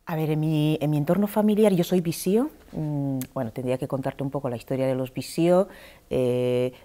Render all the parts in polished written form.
A ver, en mi entorno familiar yo soy Visio. Bueno, tendría que contarte un poco la historia de los Visio.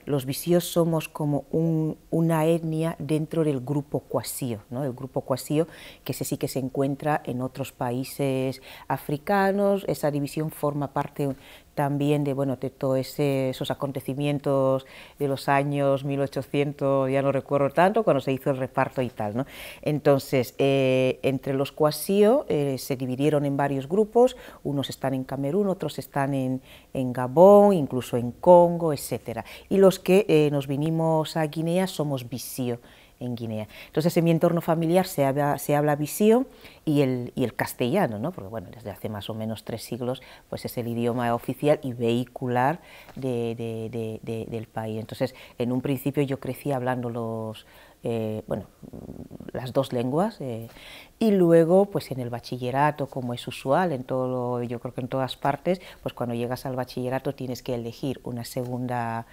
Los Visio somos como una etnia dentro del grupo Kwasio, ¿no? El grupo Kwasio, que ese sí que se encuentra en otros países africanos. Esa división forma parte también de, bueno, de todos esos acontecimientos de los años 1800, ya no recuerdo tanto, cuando se hizo el reparto y tal, ¿no? Entonces, entre los Kwasio se dividieron en varios grupos, unos están en Camerún, otros están en Gabón, incluso en Congo, etc. Y los que nos vinimos a Guinea somos Visio en Guinea. Entonces, en mi entorno familiar se habla Visio y el castellano, ¿no? Porque bueno, desde hace más o menos 3 siglos pues es el idioma oficial y vehicular del país. Entonces, en un principio yo crecí hablando bueno, las dos lenguas, y luego pues en el bachillerato, como es usual en todo, yo creo que en todas partes, pues cuando llegas al bachillerato tienes que elegir una segunda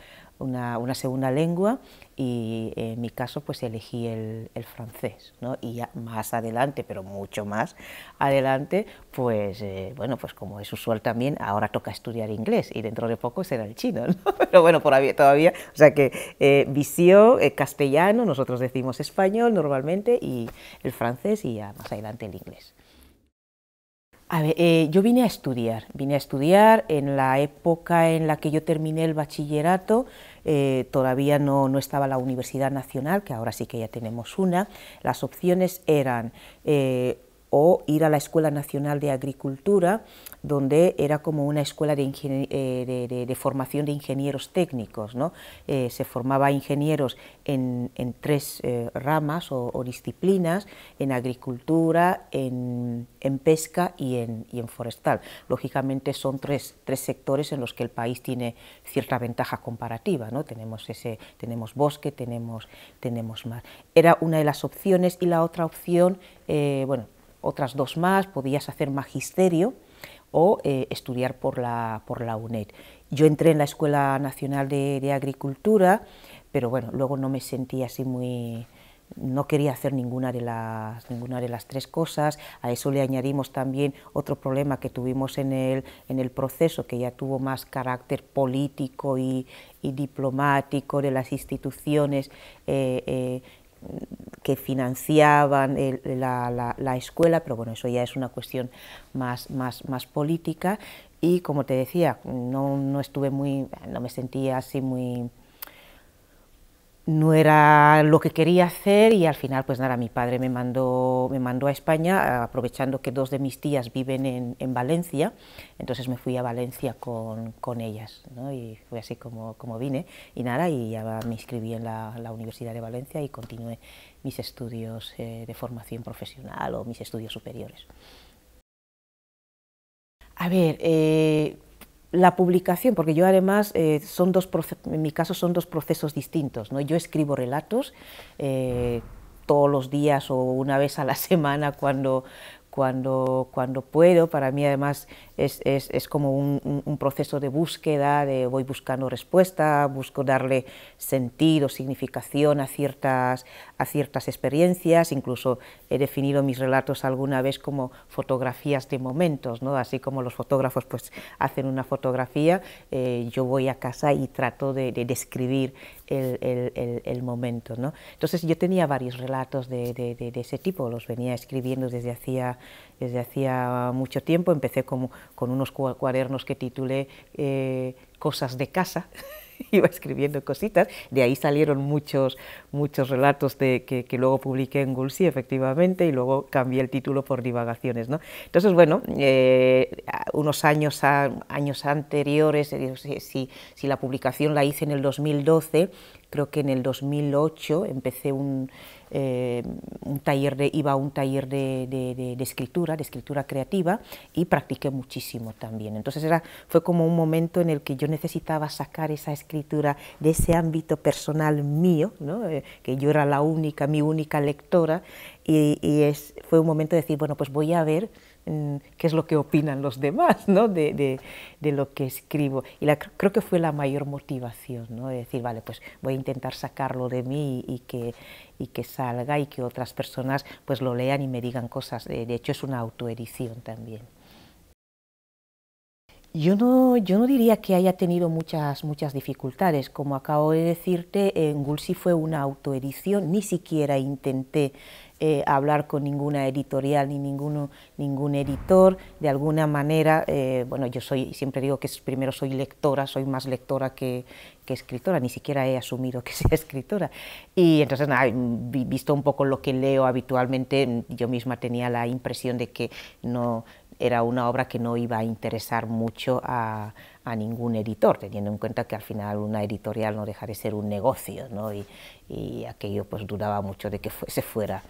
lengua, y en mi caso pues elegí el francés, ¿no? Y ya más adelante, pero mucho más adelante, pues bueno, pues como es usual también, ahora toca estudiar inglés y dentro de poco será el chino, ¿no? Pero bueno, todavía, o sea que Visio, castellano, nosotros decimos español normalmente, y el francés, y ya más adelante el inglés. A ver, yo vine a estudiar en la época en la que yo terminé el bachillerato. Todavía no estaba la Universidad Nacional, que ahora sí que ya tenemos una. Las opciones eran o ir a la Escuela Nacional de Agricultura, donde era como una escuela de formación de ingenieros técnicos, ¿no? Se formaba ingenieros en 3 ramas o disciplinas: en agricultura, en pesca y en forestal. Lógicamente son tres sectores en los que el país tiene cierta ventaja comparativa, ¿no? Tenemos bosque, tenemos mar. Era una de las opciones, y la otra opción, bueno, otras 2 más: podías hacer magisterio o estudiar por la UNED. Yo entré en la Escuela Nacional de Agricultura, pero bueno, luego no me sentía así muy... No quería hacer ninguna de las 3 cosas. A eso le añadimos también otro problema que tuvimos en el proceso, que ya tuvo más carácter político y diplomático, de las instituciones que financiaban la escuela, pero bueno, eso ya es una cuestión más política. Y como te decía, no me sentía así muy... No era lo que quería hacer, y al final pues nada, mi padre me mandó a España, aprovechando que 2 de mis tías viven en Valencia. Entonces me fui a Valencia con ellas, ¿no? Y fue así como vine, y nada, y ya me inscribí en la Universidad de Valencia y continué mis estudios de formación profesional, o mis estudios superiores. A ver, la publicación, porque yo además, en mi caso son 2 procesos distintos, ¿no? Yo escribo relatos todos los días o una vez a la semana cuando puedo. Para mí además es como un proceso de búsqueda, voy buscando respuesta, busco darle sentido, significación a ciertas experiencias. Incluso he definido mis relatos alguna vez como fotografías de momentos, ¿no? Así como los fotógrafos pues hacen una fotografía, yo voy a casa y trato de describir el momento, ¿no? Entonces yo tenía varios relatos de ese tipo, los venía escribiendo desde hacía mucho tiempo. Empecé con unos cuadernos que titulé Cosas de casa. Iba escribiendo cositas, de ahí salieron muchos relatos que luego publiqué en Gulsi, efectivamente, y luego cambié el título por Divagaciones, ¿no? Entonces, bueno, unos años anteriores, si la publicación la hice en el 2012, creo que en el 2008 empecé iba a un taller de escritura creativa, y practiqué muchísimo también. Entonces fue como un momento en el que yo necesitaba sacar esa escritura de ese ámbito personal mío, ¿no? Que yo era mi única lectora, y fue un momento de decir, bueno, pues voy a ver qué es lo que opinan los demás, ¿no? de lo que escribo. Y creo que fue la mayor motivación, ¿no? De decir, vale, pues voy a intentar sacarlo de mí y que salga y que otras personas pues lo lean y me digan cosas. De hecho, es una autoedición también. Yo no diría que haya tenido muchas dificultades. Como acabo de decirte, en Gulsi fue una autoedición, ni siquiera intenté hablar con ninguna editorial ni ningún editor. De alguna manera, bueno, yo siempre digo que primero soy lectora, soy más lectora que escritora, ni siquiera he asumido que sea escritora. Y entonces, nada, visto un poco lo que leo habitualmente, yo misma tenía la impresión de que no era una obra que no iba a interesar mucho a ningún editor, teniendo en cuenta que al final una editorial no deja de ser un negocio, ¿no? Y aquello pues dudaba mucho de que se fuera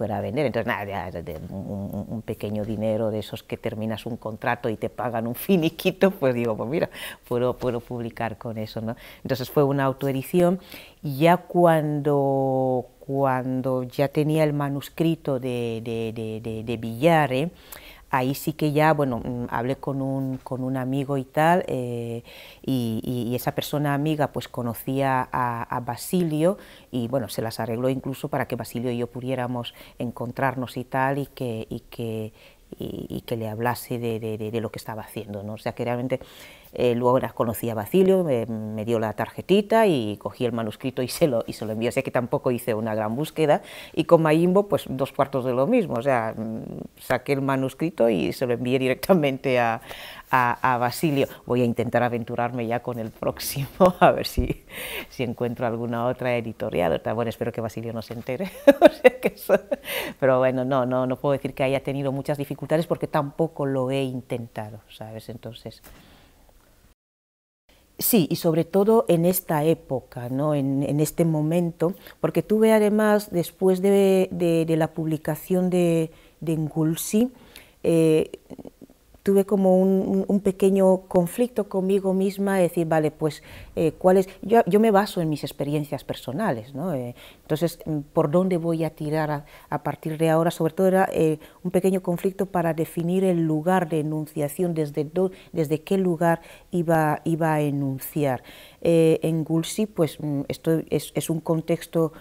a vender. Entonces, nada, un pequeño dinero de esos que terminas un contrato y te pagan un finiquito, pues digo, pues mira, puedo publicar con eso, ¿no? Entonces fue una autoedición. Ya cuando ya tenía el manuscrito de Villare, ahí sí que ya, bueno, hablé con un amigo y tal, y esa persona amiga pues conocía a Basilio y bueno, se las arregló incluso para que Basilio y yo pudiéramos encontrarnos y tal, y que le hablase de lo que estaba haciendo, ¿no? O sea que realmente luego conocí a Basilio, me dio la tarjetita y cogí el manuscrito y se lo envié. O sea que tampoco hice una gran búsqueda, y con Mayimbo pues 2/4 de lo mismo. O sea, saqué el manuscrito y se lo envié directamente a Basilio. Voy a intentar aventurarme ya con el próximo, a ver si encuentro alguna otra editorial. Bueno, espero que Basilio no se entere. O sea que pero bueno, no puedo decir que haya tenido muchas dificultades porque tampoco lo he intentado, ¿sabes? Entonces, sí, y sobre todo en esta época, ¿no? en este momento, porque tuve además, después de la publicación de Ngulsi, tuve como un pequeño conflicto conmigo misma, de decir, vale, pues, yo me baso en mis experiencias personales, ¿no? Entonces, ¿por dónde voy a tirar a partir de ahora? Sobre todo era un pequeño conflicto para definir el lugar de enunciación, desde qué lugar iba a enunciar. En Gulsi, pues, esto es un contexto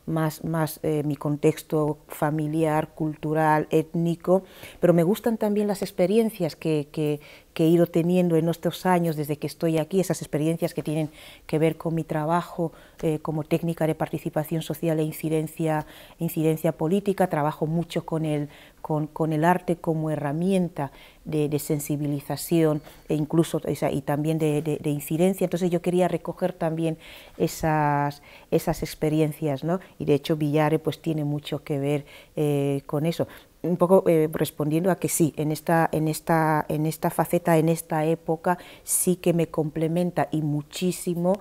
más mi contexto familiar, cultural, étnico, pero me gustan también las experiencias que he ido teniendo en estos años desde que estoy aquí, esas experiencias que tienen que ver con mi trabajo como técnica de participación social e incidencia política. Trabajo mucho con el arte como herramienta de sensibilización incluso y también de incidencia. Entonces yo quería recoger también esas experiencias, ¿no? Y de hecho Villare pues tiene mucho que ver con eso. Un poco respondiendo a que sí, en esta faceta, en esta época, sí que me complementa y muchísimo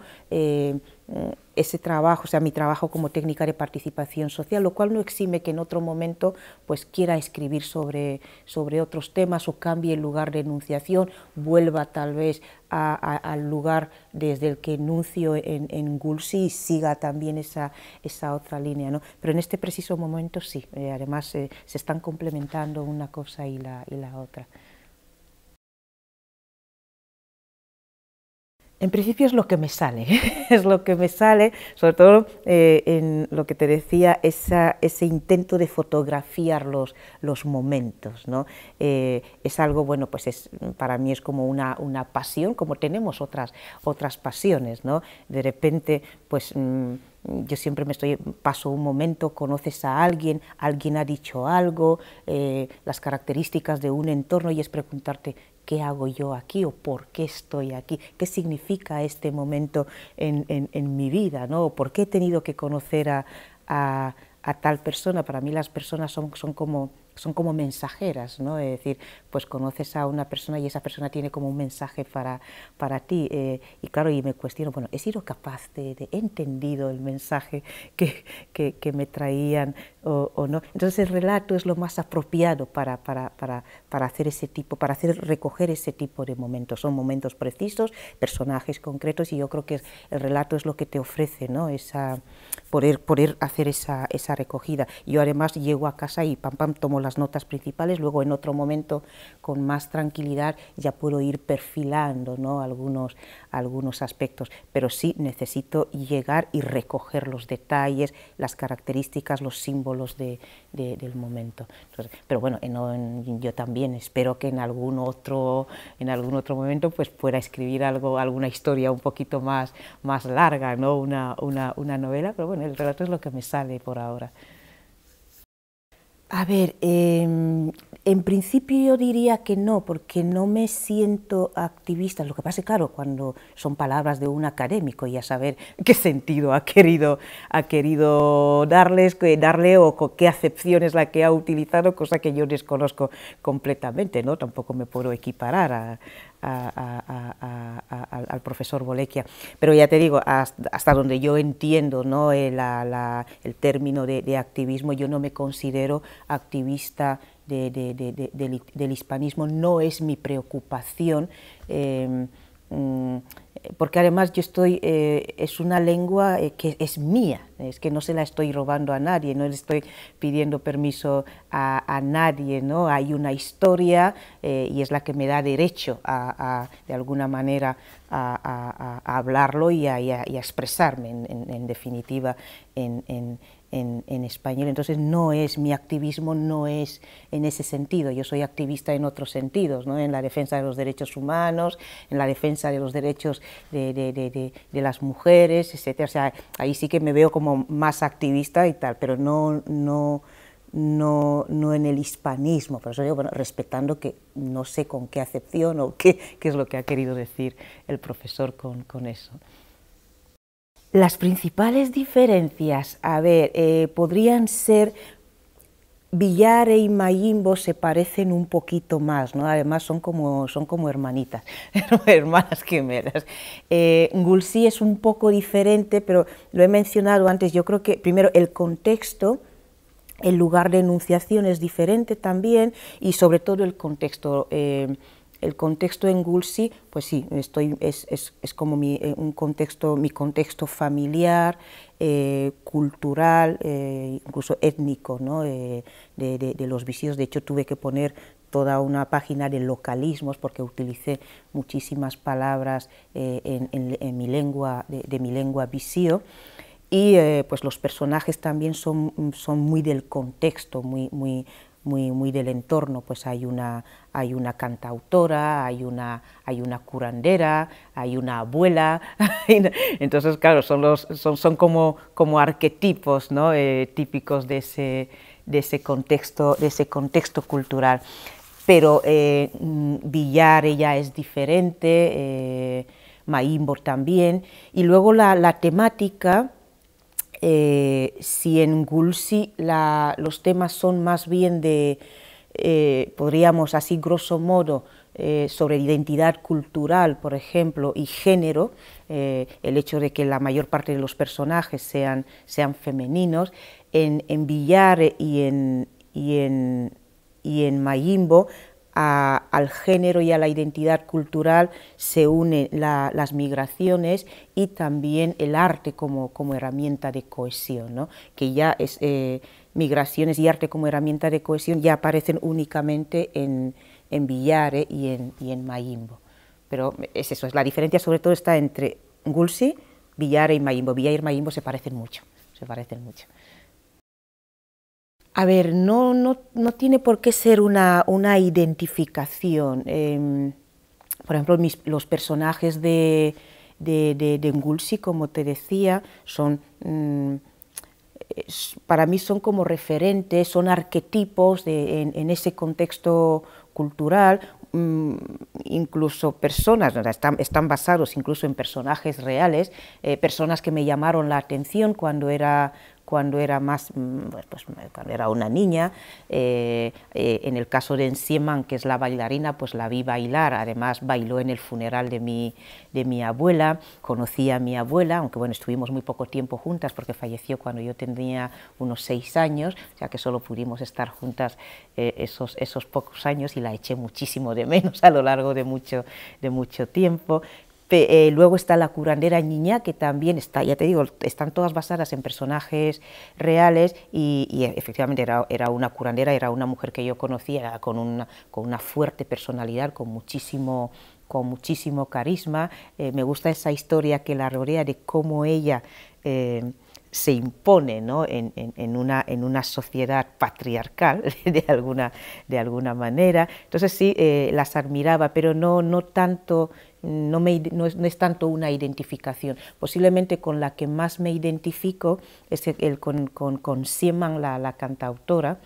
ese trabajo, o sea, mi trabajo como técnica de participación social, lo cual no exime que en otro momento pues quiera escribir sobre otros temas o cambie el lugar de enunciación, vuelva tal vez al lugar desde el que enuncio en Gulsi y siga también esa otra línea, ¿no? Pero en este preciso momento sí, además se están complementando una cosa y la otra. En principio es lo que me sale, es lo que me sale, sobre todo en lo que te decía, ese intento de fotografiar los momentos, ¿no? Es algo, bueno, pues para mí es como una pasión, como tenemos otras pasiones, ¿no? De repente, pues yo siempre paso un momento, conoces a alguien ha dicho algo, las características de un entorno, y es preguntarte ¿qué hago yo aquí o por qué estoy aquí? ¿Qué significa este momento en mi vida, ¿no? ¿Por qué he tenido que conocer a tal persona? Para mí las personas son como mensajeras, ¿no? Es decir, pues conoces a una persona y esa persona tiene como un mensaje para ti, y claro, y me cuestiono, bueno, ¿he sido capaz he entendido el mensaje que me traían o no? Entonces el relato es lo más apropiado para hacer recoger ese tipo de momentos. Son momentos precisos, personajes concretos, y yo creo que el relato es lo que te ofrece, ¿no? Poder hacer esa recogida. Yo además llego a casa y pam, tomo las notas principales, luego en otro momento con más tranquilidad ya puedo ir perfilando, ¿no?, algunos aspectos, pero sí necesito llegar y recoger los detalles, las características, los símbolos del momento. Entonces, pero bueno, yo también espero que en algún otro momento pues pueda escribir alguna historia un poquito más larga, ¿no?, una novela, pero bueno, el relato es lo que me sale por ahora. A ver, en principio yo diría que no, porque no me siento activista. Lo que pasa es, claro, cuando son palabras de un académico, y a saber qué sentido ha querido darle o qué acepción es la que ha utilizado, cosa que yo desconozco completamente, ¿no? Tampoco me puedo equiparar al profesor Bolecchia, pero ya te digo, hasta donde yo entiendo, ¿no?, el término de activismo, yo no me considero activista del hispanismo, no es mi preocupación, porque además yo es una lengua que es mía, es que no se la estoy robando a nadie, no le estoy pidiendo permiso a nadie, ¿no? Hay una historia y es la que me da derecho de alguna manera a hablarlo y a expresarme, en definitiva, en español. Entonces mi activismo no es en ese sentido, yo soy activista en otros sentidos, ¿no?, en la defensa de los derechos humanos, en la defensa de los derechos de las mujeres, etcétera. O sea, ahí sí que me veo como más activista y tal, pero no en el hispanismo. Por eso digo, bueno, respetando que no sé con qué acepción o qué es lo que ha querido decir el profesor con eso. Las principales diferencias, a ver, podrían ser Villare y Mayimbo se parecen un poquito más, ¿no? Además son como hermanitas, hermanas gemelas. Ngulsi es un poco diferente, pero lo he mencionado antes, yo creo que primero el contexto, el lugar de enunciación es diferente también, y sobre todo el contexto. El contexto en Ngulsi, pues sí, es como mi contexto familiar, cultural, incluso étnico, ¿no?, de los visíos. De hecho, tuve que poner toda una página de localismos porque utilicé muchísimas palabras en mi lengua, de mi lengua visío. Y pues los personajes también son muy del contexto, muy del entorno. Pues hay una cantautora, hay una curandera, hay una abuela. Entonces, claro, son como arquetipos, ¿no?, típicos de ese contexto cultural. Pero Villare ya es diferente, Mayimbo también, y luego la temática. Si en Ngulsi los temas son más bien podríamos así grosso modo, sobre identidad cultural, por ejemplo, y género, el hecho de que la mayor parte de los personajes sean femeninos, en Villare y en Mayimbo, al género y a la identidad cultural se unen las migraciones y también el arte como herramienta de cohesión, ¿no?, que ya es migraciones y arte como herramienta de cohesión ya aparecen únicamente en Villare y en Mayimbo. Pero es eso, la diferencia sobre todo está entre Ngulsi, Villare y Mayimbo. Villare y Mayimbo se parecen mucho. A ver, no tiene por qué ser una identificación. Por ejemplo, los personajes de Ngulsi, como te decía, para mí son como referentes, son arquetipos en ese contexto cultural, incluso personas, están basados incluso en personajes reales, personas que me llamaron la atención cuando era una niña. En el caso de Ensieman, que es la bailarina, pues la vi bailar, además bailó en el funeral de mi abuela, conocí a mi abuela, aunque bueno, estuvimos muy poco tiempo juntas porque falleció cuando yo tenía unos 6 años, o sea que solo pudimos estar juntas esos pocos años, y la eché muchísimo de menos a lo largo de mucho tiempo. Luego está la curandera Ñiñá, que también está, ya te digo, están todas basadas en personajes reales y efectivamente era una curandera, era una mujer que yo conocía con una fuerte personalidad, con muchísimo carisma. Me gusta esa historia que la rodea de cómo ella se impone, ¿no?, en una sociedad patriarcal de alguna manera. Entonces sí, las admiraba, pero no tanto, no es tanto una identificación. Posiblemente con la que más me identifico es con Sieman, la cantautora,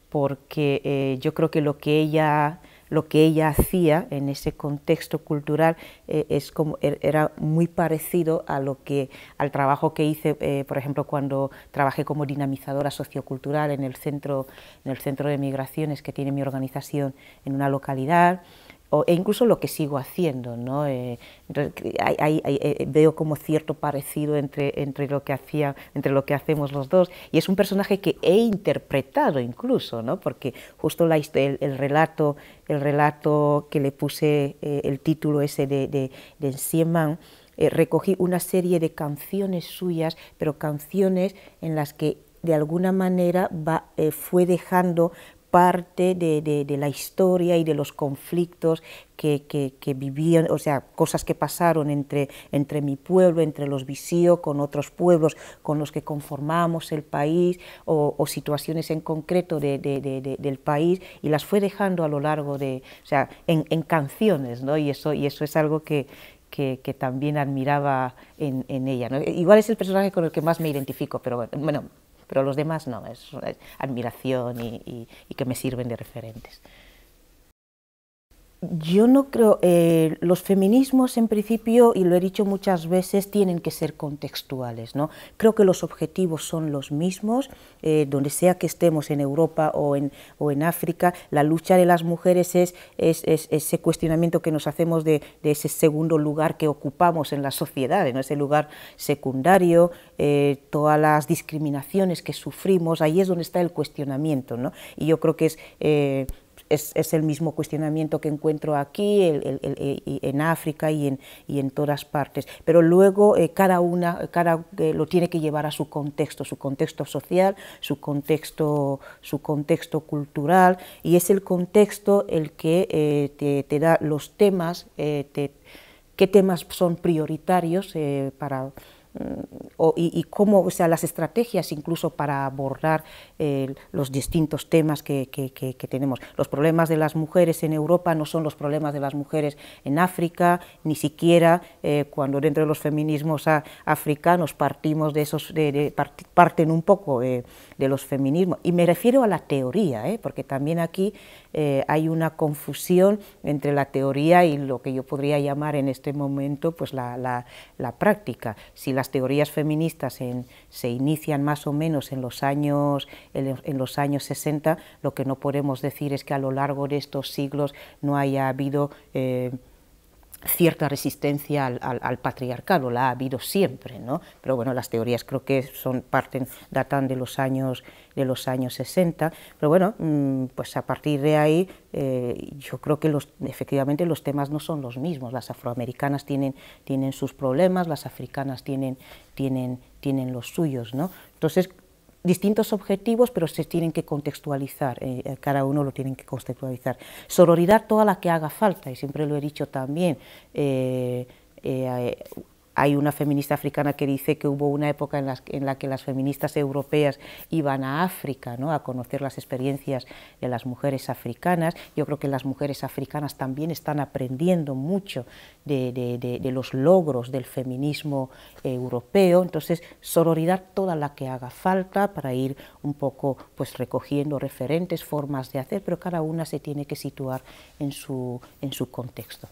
porque yo creo que lo que ella hacía en ese contexto cultural era muy parecido al trabajo que hice, por ejemplo, cuando trabajé como dinamizadora sociocultural en el centro de migraciones que tiene mi organización en una localidad, e incluso lo que sigo haciendo, ¿no? Veo como cierto parecido entre lo que hacemos los dos, y es un personaje que he interpretado incluso, ¿no?, porque justo el relato que le puse el título ese de Sieman, recogí una serie de canciones suyas, pero canciones en las que de alguna manera fue dejando parte de la historia y de los conflictos que vivían, o sea, cosas que pasaron entre mi pueblo, entre los Visío, con otros pueblos con los que conformamos el país, o situaciones en concreto del país, y las fue dejando a lo largo o sea, en canciones, ¿no? Y eso es algo que también admiraba en ella, ¿no? Igual es el personaje con el que más me identifico, pero bueno, pero los demás no, es admiración y que me sirven de referentes. Yo no creo, los feminismos en principio, y lo he dicho muchas veces, tienen que ser contextuales, ¿no? Creo que los objetivos son los mismos, donde sea que estemos, en Europa o en África. La lucha de las mujeres es ese cuestionamiento que nos hacemos de ese segundo lugar que ocupamos en la sociedad, ¿no?, ese lugar secundario, todas las discriminaciones que sufrimos, ahí es donde está el cuestionamiento, ¿no? Y yo creo que es el mismo cuestionamiento que encuentro aquí, en África y en todas partes, pero luego cada lo tiene que llevar a su contexto social, su contexto cultural, y es el contexto el que te da los temas, qué temas son prioritarios y cómo, o sea, las estrategias incluso para abordar los distintos temas que tenemos. Los problemas de las mujeres en Europa no son los problemas de las mujeres en África, ni siquiera cuando dentro de los feminismos africanos partimos de esos, parten un poco de los feminismos, y me refiero a la teoría, porque también aquí hay una confusión entre la teoría y lo que yo podría llamar en este momento pues la práctica. Si las teorías feministas se inician más o menos en los años 60, lo que no podemos decir es que a lo largo de estos siglos no haya habido cierta resistencia al patriarcado, la ha habido siempre, ¿no? Pero bueno, las teorías creo que datan de los años 60, pero bueno, pues a partir de ahí yo creo que efectivamente los temas no son los mismos. Las afroamericanas tienen sus problemas, las africanas tienen los suyos, ¿no? Entonces, distintos objetivos, pero se tienen que contextualizar, cada uno lo tienen que contextualizar. Sororidad toda la que haga falta, y siempre lo he dicho también. Hay una feminista africana que dice que hubo una época en la que las feministas europeas iban a África, ¿no?, a conocer las experiencias de las mujeres africanas. Yo creo que las mujeres africanas también están aprendiendo mucho de los logros del feminismo europeo. Entonces, sororidad toda la que haga falta para ir un poco pues recogiendo referentes, formas de hacer, pero cada una se tiene que situar en su contexto.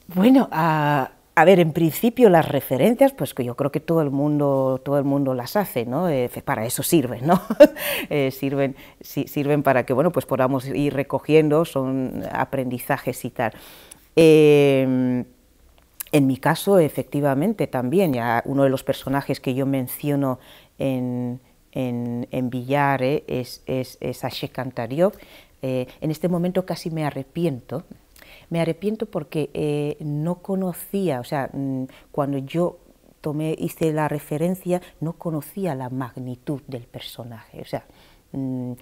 Bueno, a ver, en principio las referencias, pues que yo creo que todo el mundo las hace, ¿no? Para eso sirven, ¿no? Sirven para que, bueno, pues podamos ir recogiendo, son aprendizajes y tal. En mi caso, efectivamente, también, ya uno de los personajes que yo menciono en Villar es Ashe Cantariop. En este momento casi me arrepiento porque no conocía, o sea, cuando yo hice la referencia, no conocía la magnitud del personaje, o sea,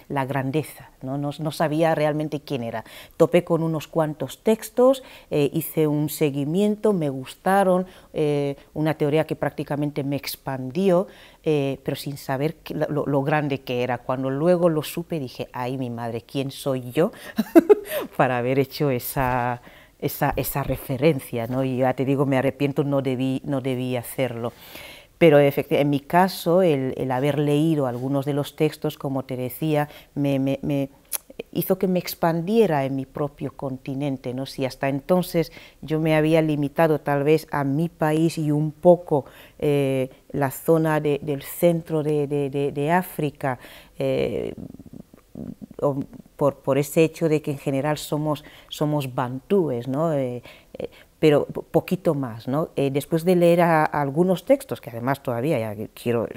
la grandeza, no sabía realmente quién era. Topé con unos cuantos textos, hice un seguimiento, me gustaron, una teoría que prácticamente me expandió, pero sin saber lo grande que era. Cuando luego lo supe dije, ay mi madre, ¿quién soy yo para haber hecho esa referencia, ¿no? Y ya te digo, me arrepiento, no debí hacerlo. Pero en mi caso, el haber leído algunos de los textos, como te decía, me hizo que me expandiera en mi propio continente, ¿no? Si hasta entonces yo me había limitado tal vez a mi país y un poco la zona del centro de África, por ese hecho de que en general somos bantúes, ¿no? Pero poquito más, ¿no? Después de leer algunos textos, que además todavía ya quiero,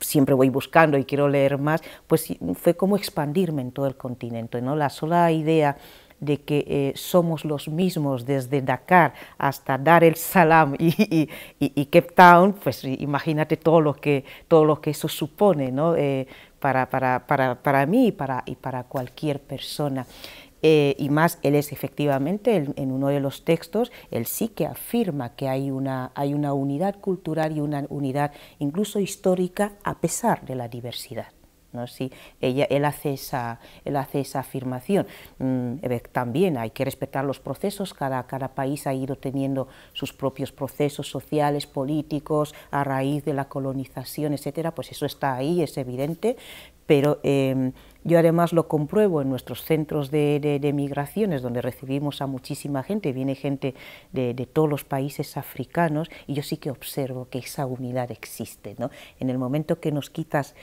siempre voy buscando y quiero leer más, pues fue como expandirme en todo el continente, ¿no? La sola idea de que somos los mismos desde Dakar hasta Dar el Salam y Cape Town, pues imagínate todo lo que eso supone, ¿no? Para mí y para cualquier persona. Y más, él es efectivamente, en uno de los textos, él sí que afirma que hay una unidad cultural y una unidad incluso histórica a pesar de la diversidad, ¿no? Sí, él hace esa afirmación. También hay que respetar los procesos, cada país ha ido teniendo sus propios procesos sociales, políticos, a raíz de la colonización, etcétera, pues eso está ahí, es evidente, pero yo además lo compruebo en nuestros centros de migraciones, donde recibimos a muchísima gente, viene gente de todos los países africanos, y yo sí que observo que esa unidad existe, ¿no? En el momento que nos quitas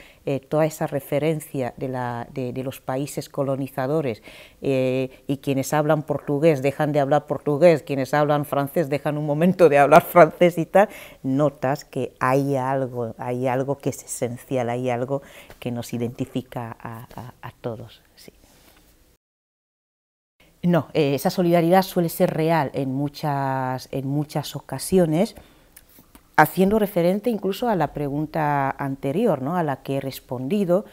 toda esa referencia de los países colonizadores, y quienes hablan portugués dejan de hablar portugués, quienes hablan francés dejan un momento de hablar francés y tal, notas que hay algo que es esencial, hay algo que nos identifica a todos. Sí. No, esa solidaridad suele ser real en muchas ocasiones, haciendo referente incluso a la pregunta anterior, ¿no?, a la que he respondido.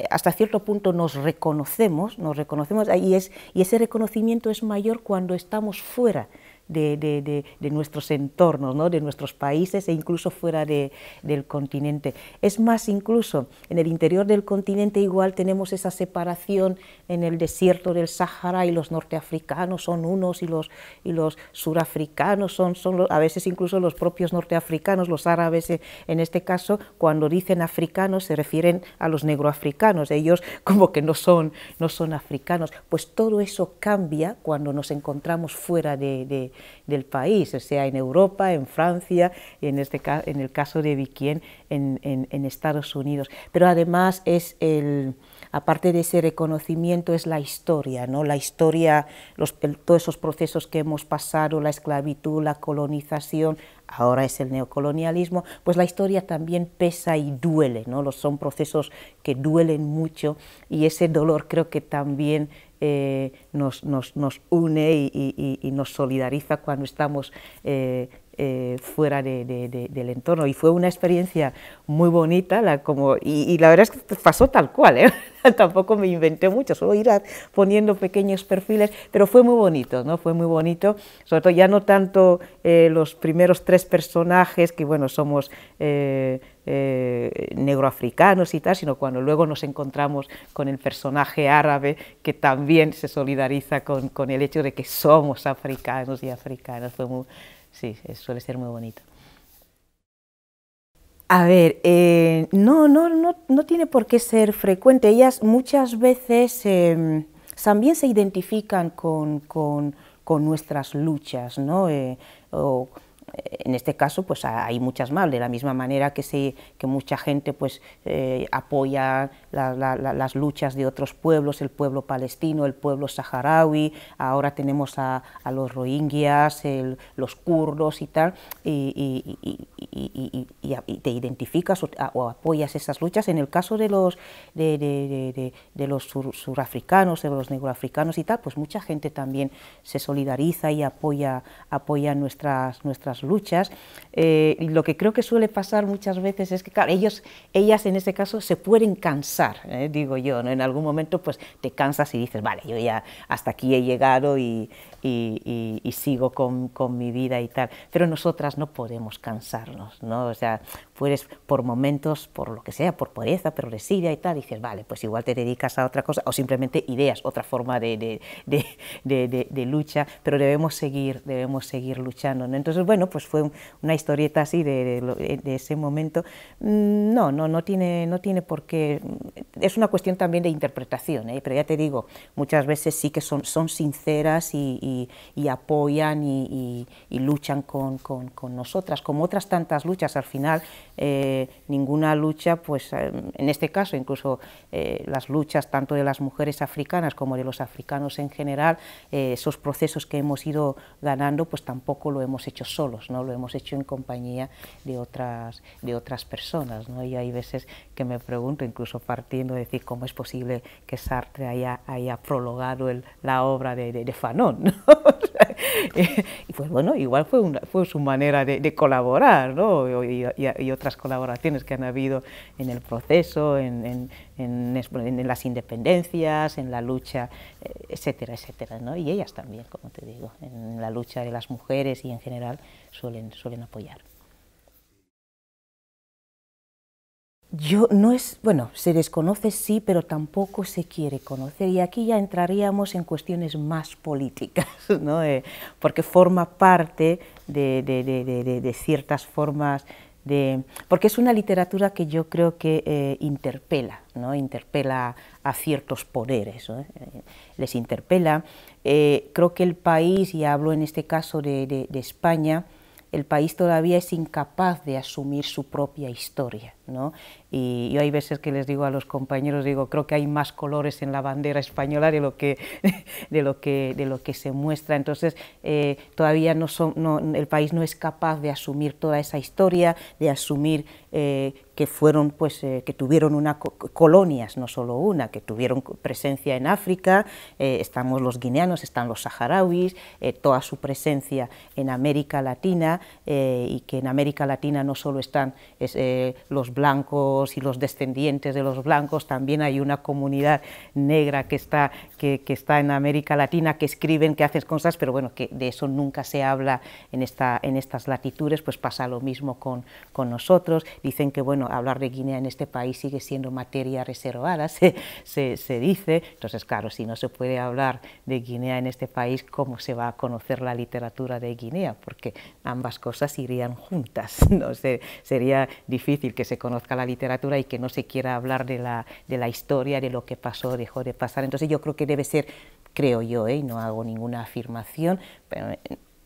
Hasta cierto punto nos reconocemos y ese reconocimiento es mayor cuando estamos fuera de nuestros entornos, ¿no?, de nuestros países, e incluso fuera del continente. Es más, incluso en el interior del continente igual tenemos esa separación. En el desierto del Sahara y los norteafricanos son unos y los surafricanos son a veces incluso los propios norteafricanos, los árabes en este caso, cuando dicen africanos se refieren a los negroafricanos, ellos como que no son africanos. Pues todo eso cambia cuando nos encontramos fuera del país, o sea, en Europa, en Francia, y en el caso de Vicky en Estados Unidos. Pero además aparte de ese reconocimiento, es la historia, ¿no? La historia, todos esos procesos que hemos pasado, la esclavitud, la colonización, ahora es el neocolonialismo, pues la historia también pesa y duele, ¿no? Son procesos que duelen mucho, y ese dolor creo que también nos une y nos solidariza cuando estamos fuera del entorno. Y fue una experiencia muy bonita, y la verdad es que pasó tal cual, ¿eh? Tampoco me inventé mucho, solo ir poniendo pequeños perfiles, pero fue muy bonito, ¿no? Fue muy bonito, sobre todo ya no tanto los primeros 3 personajes, que bueno, somos negroafricanos y tal, sino cuando luego nos encontramos con el personaje árabe, que también se solidariza con el hecho de que somos africanos y africanas. Sí, suele ser muy bonito. A ver, no tiene por qué ser frecuente. Ellas muchas veces también se identifican con nuestras luchas, ¿no? en este caso pues hay muchas más, de la misma manera que mucha gente pues apoya las luchas de otros pueblos, el pueblo palestino, el pueblo saharaui, ahora tenemos a los rohingyas, los kurdos y tal, y te identificas o apoyas esas luchas. En el caso de los surafricanos, de los negroafricanos y tal, pues mucha gente también se solidariza y apoya nuestras luchas. Y lo que creo que suele pasar muchas veces es que, claro, ellas en ese caso se pueden cansar, digo yo, ¿no? En algún momento pues te cansas y dices, vale, yo ya hasta aquí he llegado y sigo con mi vida y tal, pero nosotras no podemos cansarnos, ¿no? O sea, puedes por momentos, por lo que sea, por pereza, por desidia y tal, dices, vale, pues igual te dedicas a otra cosa, o simplemente ideas, otra forma de lucha, pero debemos seguir luchando, ¿no? Entonces, bueno, pues fue una historieta así de ese momento. No tiene por qué, es una cuestión también de interpretación, pero ya te digo, muchas veces sí que son sinceras y apoyan y luchan con nosotras, como otras tantas luchas. Al final ninguna lucha, pues en este caso incluso las luchas tanto de las mujeres africanas como de los africanos en general, esos procesos que hemos ido ganando, pues tampoco lo hemos hecho solos, ¿no? Lo hemos hecho en compañía de otras personas, ¿no? Y hay veces que me pregunto, incluso partiendo de decir cómo es posible que Sartre haya prologado la obra de Fanon, ¿no? Y pues bueno, igual fue su manera de colaborar, ¿no? Y otras colaboraciones que han habido en el proceso, en las independencias, en la lucha, etcétera, etcétera, ¿no? Y ellas también, como te digo, en la lucha de las mujeres y en general suelen apoyar. Bueno, se desconoce sí, pero tampoco se quiere conocer, y aquí ya entraríamos en cuestiones más políticas, ¿no? Porque forma parte de ciertas formas porque es una literatura que yo creo que interpela, ¿no? Interpela a ciertos poderes, ¿no? Les interpela. Creo que el país, y hablo en este caso de España, el país todavía es incapaz de asumir su propia historia, ¿no? Y yo hay veces que les digo a los compañeros, creo que hay más colores en la bandera española de lo que se muestra. Entonces todavía el país no es capaz de asumir toda esa historia, de asumir que fueron, pues, que tuvieron colonias, no solo una, que tuvieron presencia en África, estamos los guineanos, están los saharauis, toda su presencia en América Latina, y que en América Latina no solo están los blancos y los descendientes de los blancos, también hay una comunidad negra que está en América Latina, que escriben, que hacen cosas, pero bueno, que de eso nunca se habla en estas latitudes. Pues pasa lo mismo con nosotros. Dicen que, bueno, hablar de Guinea en este país sigue siendo materia reservada, se dice. Entonces, claro, si no se puede hablar de Guinea en este país, ¿cómo se va a conocer la literatura de Guinea? Porque ambas cosas irían juntas, ¿no? Sería difícil que se conozca la literatura y que no se quiera hablar de la historia, de lo que pasó, dejó de pasar. Entonces yo creo que debe ser, creo yo, no hago ninguna afirmación, pero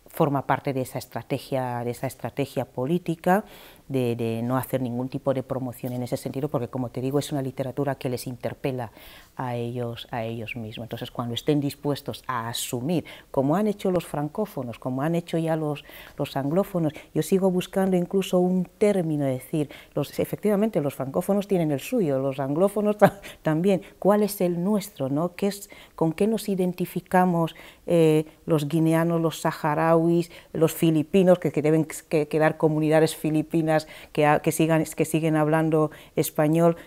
forma parte de esa estrategia política, de no hacer ningún tipo de promoción en ese sentido, porque, como te digo, es una literatura que les interpela a ellos mismos. Entonces, cuando estén dispuestos a asumir, como han hecho los francófonos, como han hecho ya los anglófonos, yo sigo buscando incluso un término, es decir, efectivamente los francófonos tienen el suyo, los anglófonos también, ¿cuál es el nuestro, ¿no? ¿Con qué nos identificamos los guineanos, los saharauis, los filipinos, que deben quedar comunidades filipinas que siguen hablando español,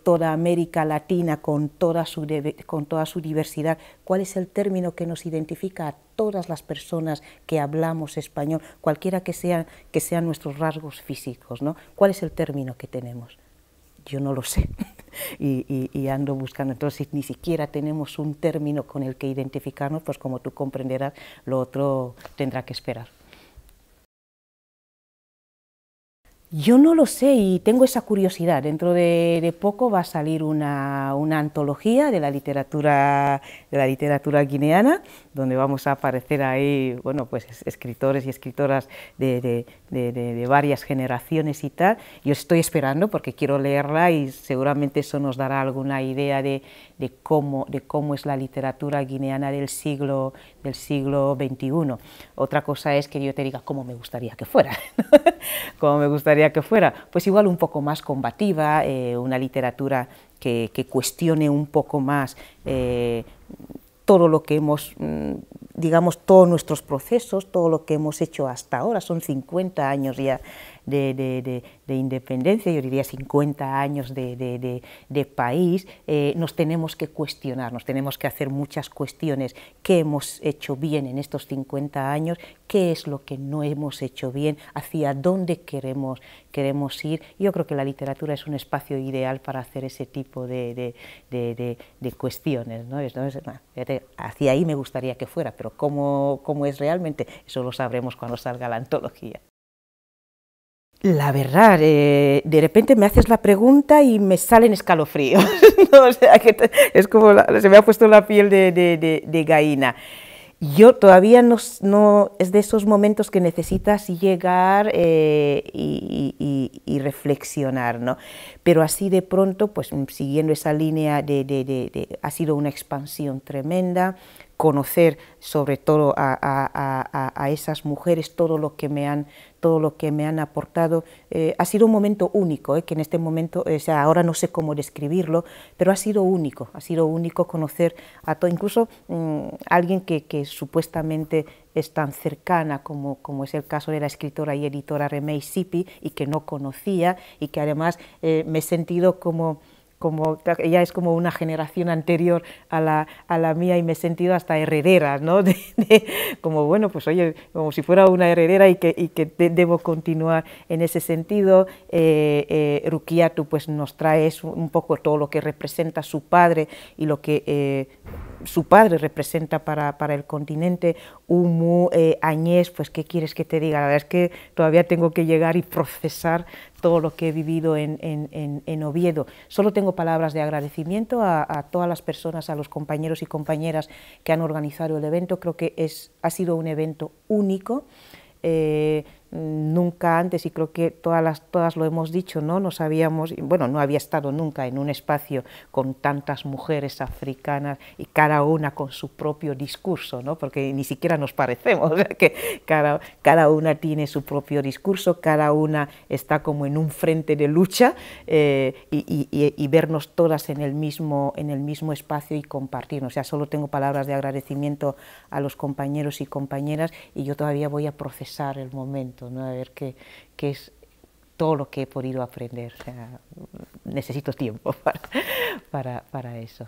toda América Latina con toda su diversidad? ¿Cuál es el término que nos identifica a todas las personas que hablamos español, cualquiera que sean nuestros rasgos físicos, ¿no? ¿Cuál es el término que tenemos? Yo no lo sé y ando buscando. Entonces, si ni siquiera tenemos un término con el que identificarnos, pues como tú comprenderás, lo otro tendrá que esperar. Yo no lo sé y tengo esa curiosidad. Dentro de poco va a salir una antología de la literatura guineana, donde vamos a aparecer ahí, bueno, pues escritores y escritoras de varias generaciones y tal. Yo estoy esperando porque quiero leerla y seguramente eso nos dará alguna idea de cómo es la literatura guineana del siglo XXI. Otra cosa es que yo te diga cómo me gustaría que fuera, cómo me gustaría que fuera, pues igual un poco más combativa, una literatura que cuestione un poco más todo lo que hemos, digamos, todos nuestros procesos, todo lo que hemos hecho hasta ahora. Son 50 años ya de independencia, yo diría 50 años de país. Nos tenemos que cuestionar, nos tenemos que hacer muchas cuestiones. ¿Qué hemos hecho bien en estos 50 años? ¿Qué es lo que no hemos hecho bien? ¿Hacia dónde queremos ir? Yo creo que la literatura es un espacio ideal para hacer ese tipo de cuestiones, ¿no? Entonces, hacia ahí me gustaría que fuera, pero cómo es realmente, eso lo sabremos cuando salga la antología. La verdad, de repente me haces la pregunta y me salen escalofríos, ¿no? O sea, que es como se me ha puesto la piel de gallina. Yo todavía no es de esos momentos que necesitas llegar y reflexionar, ¿no? Pero así de pronto, pues siguiendo esa línea ha sido una expansión tremenda, conocer sobre todo a esas mujeres, todo lo que me han aportado. Ha sido un momento único, que en este momento, o sea, ahora no sé cómo describirlo, pero ha sido único conocer a todo, incluso alguien que supuestamente es tan cercana como es el caso de la escritora y editora Remey Sipi, y que no conocía, y que además me he sentido como ella es como una generación anterior a la mía, y me he sentido hasta heredera, ¿no? Como bueno, pues oye, como si fuera una heredera y que debo continuar en ese sentido. Rukiatu pues nos trae un poco todo lo que representa su padre y lo que su padre representa para el continente. Umu, Añés, pues qué quieres que te diga, la verdad es que todavía tengo que llegar y procesar todo lo que he vivido en Oviedo. Solo tengo palabras de agradecimiento a todas las personas, a los compañeros y compañeras que han organizado el evento. Creo que ha sido un evento único. Nunca antes, y creo que todas lo hemos dicho, ¿no? No sabíamos, bueno, no había estado nunca en un espacio con tantas mujeres africanas y cada una con su propio discurso, ¿no? Porque ni siquiera nos parecemos, o sea, que cada una tiene su propio discurso, cada una está como en un frente de lucha, y vernos todas en el mismo espacio y compartirnos. O sea, solo tengo palabras de agradecimiento a los compañeros y compañeras, y yo todavía voy a procesar el momento, ¿no? A ver qué es todo lo que he podido aprender. O sea, necesito tiempo para eso.